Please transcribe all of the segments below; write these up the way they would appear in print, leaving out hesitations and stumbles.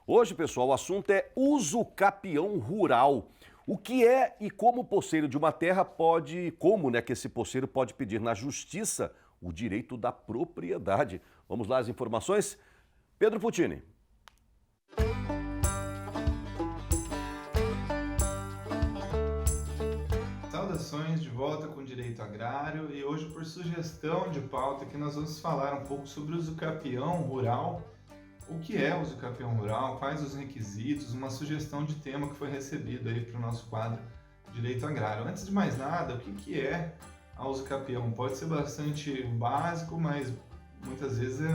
Hoje, pessoal, o assunto é uso capião rural. O que é e como o posseiro de uma terra pode, que esse posseiro pode pedir na justiça o direito da propriedade. Vamos lá as informações? Pedro Puccini. Saudações, de volta com Direito Agrário, e hoje, por sugestão de pauta, que nós vamos falar um pouco sobre o uso capião rural. O que é o uso capião rural, quais os requisitos, uma sugestão de tema que foi recebido aí para o nosso quadro Direito Agrário. Antes de mais nada, o que é a uso capião? Pode ser bastante básico, mas muitas vezes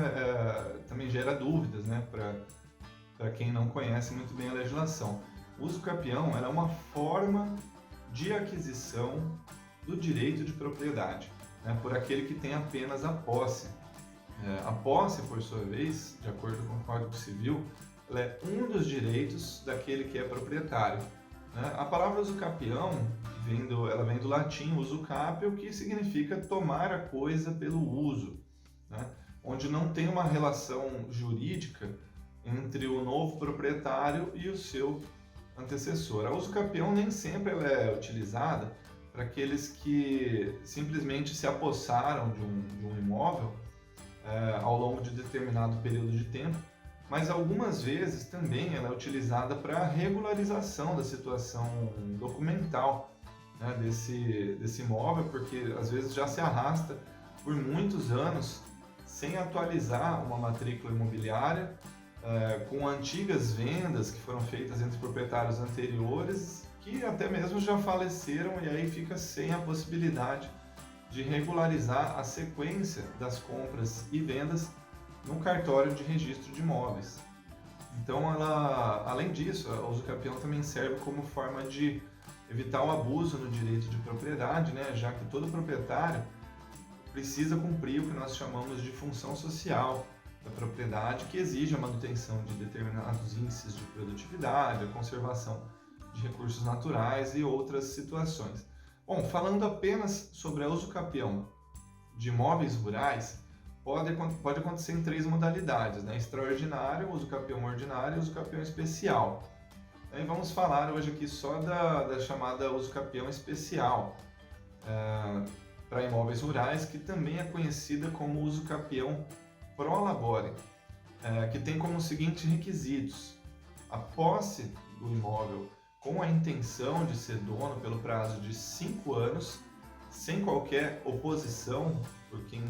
também gera dúvidas, né, para quem não conhece muito bem a legislação. O uso capião é uma forma de aquisição do direito de propriedade, né, por aquele que tem apenas a posse. A posse, por sua vez, de acordo com o Código Civil, ela é um dos direitos daquele que é proprietário, né? A palavra usucapião ela vem do latim usucapio, que significa tomar a coisa pelo uso, né? Onde não tem uma relação jurídica entre o novo proprietário e o seu antecessor. A usucapião nem sempre ela é utilizada para aqueles que simplesmente se apossaram de um imóvel ao longo de determinado período de tempo, mas algumas vezes também ela é utilizada para a regularização da situação documental, né, desse imóvel, porque às vezes já se arrasta por muitos anos sem atualizar uma matrícula imobiliária, com antigas vendas que foram feitas entre proprietários anteriores que até mesmo já faleceram, e aí fica sem a possibilidade de regularizar a sequência das compras e vendas no cartório de registro de imóveis. Então, além disso, a usucapião também serve como forma de evitar o abuso no direito de propriedade, né, já que todo proprietário precisa cumprir o que nós chamamos de função social da propriedade, que exige a manutenção de determinados índices de produtividade, a conservação de recursos naturais e outras situações. Bom, falando apenas sobre a usucapião de imóveis rurais, pode acontecer em três modalidades, né? Extraordinário, usucapião ordinário e usucapião especial. E vamos falar hoje aqui só da chamada usucapião especial para imóveis rurais, que também é conhecida como usucapião pro labore, que tem como seguintes requisitos: a posse do imóvel com a intenção de ser dono pelo prazo de 5 anos, sem qualquer oposição por quem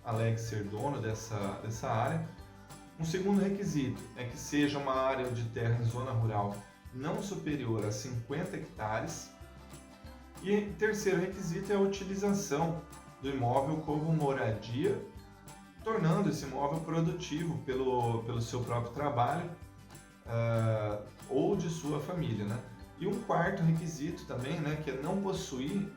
alegue ser dono dessa área. Um segundo requisito é que seja uma área de terra em zona rural não superior a 50 hectares. E terceiro requisito é a utilização do imóvel como moradia, tornando esse imóvel produtivo pelo seu próprio trabalho ou de sua família, né? E um quarto requisito também, né, que é não possuir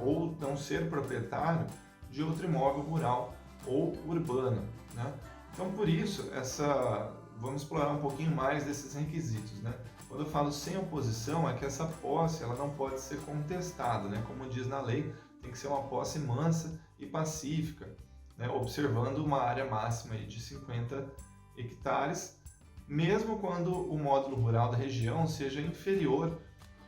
ou não ser proprietário de outro imóvel rural ou urbano, né? Então, por isso, vamos explorar um pouquinho mais desses requisitos, né? Quando eu falo sem oposição, é que essa posse ela não pode ser contestada, né? Como diz na lei, tem que ser uma posse mansa e pacífica, né? Observando uma área máxima aí de 50 hectares, mesmo quando o módulo rural da região seja inferior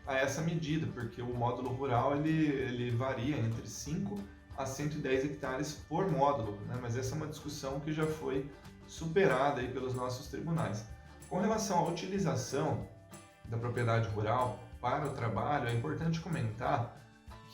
a essa medida, porque o módulo rural ele varia entre 5 a 110 hectares por módulo, né? Mas essa é uma discussão que já foi superada aí pelos nossos tribunais. Com relação à utilização da propriedade rural para o trabalho, é importante comentar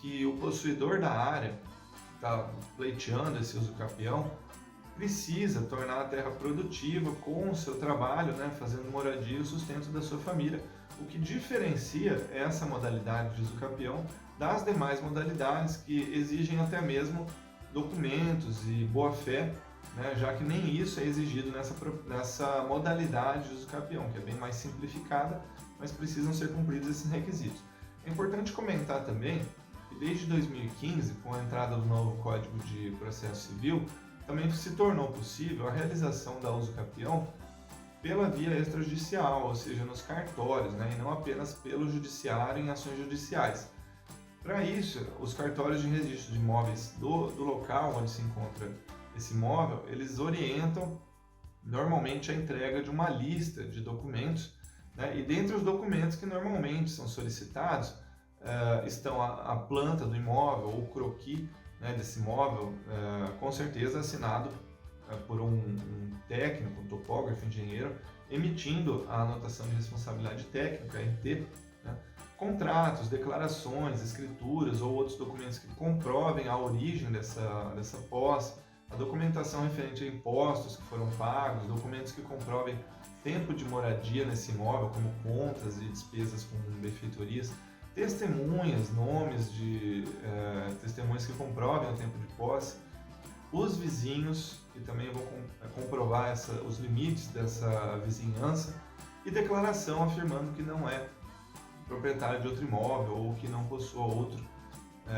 que o possuidor da área que está pleiteando esse usucapião precisa tornar a terra produtiva com o seu trabalho, né, fazendo moradia e o sustento da sua família, o que diferencia essa modalidade de usucapião das demais modalidades que exigem até mesmo documentos e boa-fé, né, já que nem isso é exigido nessa modalidade de usucapião, que é bem mais simplificada, mas precisam ser cumpridos esses requisitos. É importante comentar também que desde 2015, com a entrada do novo Código de Processo Civil, também se tornou possível a realização da usucapião pela via extrajudicial, ou seja, nos cartórios, né, e não apenas pelo judiciário em ações judiciais. Para isso, os cartórios de registro de imóveis do local onde se encontra esse imóvel, eles orientam normalmente a entrega de uma lista de documentos, né? E dentre os documentos que normalmente são solicitados, estão a planta do imóvel ou o croquis, né, desse imóvel, com certeza assinado por um técnico, um topógrafo, engenheiro, emitindo a anotação de responsabilidade técnica, RT, né? Contratos, declarações, escrituras ou outros documentos que comprovem a origem dessa posse, a documentação referente a impostos que foram pagos, documentos que comprovem tempo de moradia nesse imóvel, como contas e despesas com benfeitorias, testemunhas, nomes de testemunhas que comprovem o tempo de posse, os vizinhos, que também vão comprovar os limites dessa vizinhança, e declaração afirmando que não é proprietário de outro imóvel ou que não possua outro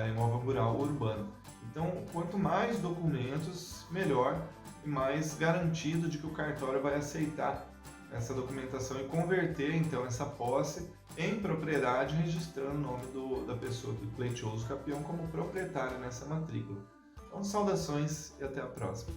imóvel rural ou urbano. Então, quanto mais documentos, melhor, e mais garantido de que o cartório vai aceitar essa documentação e converter então essa posse em propriedade, registrando o nome da pessoa que pleiteou o usucapião como proprietário nessa matrícula. Então, saudações e até a próxima.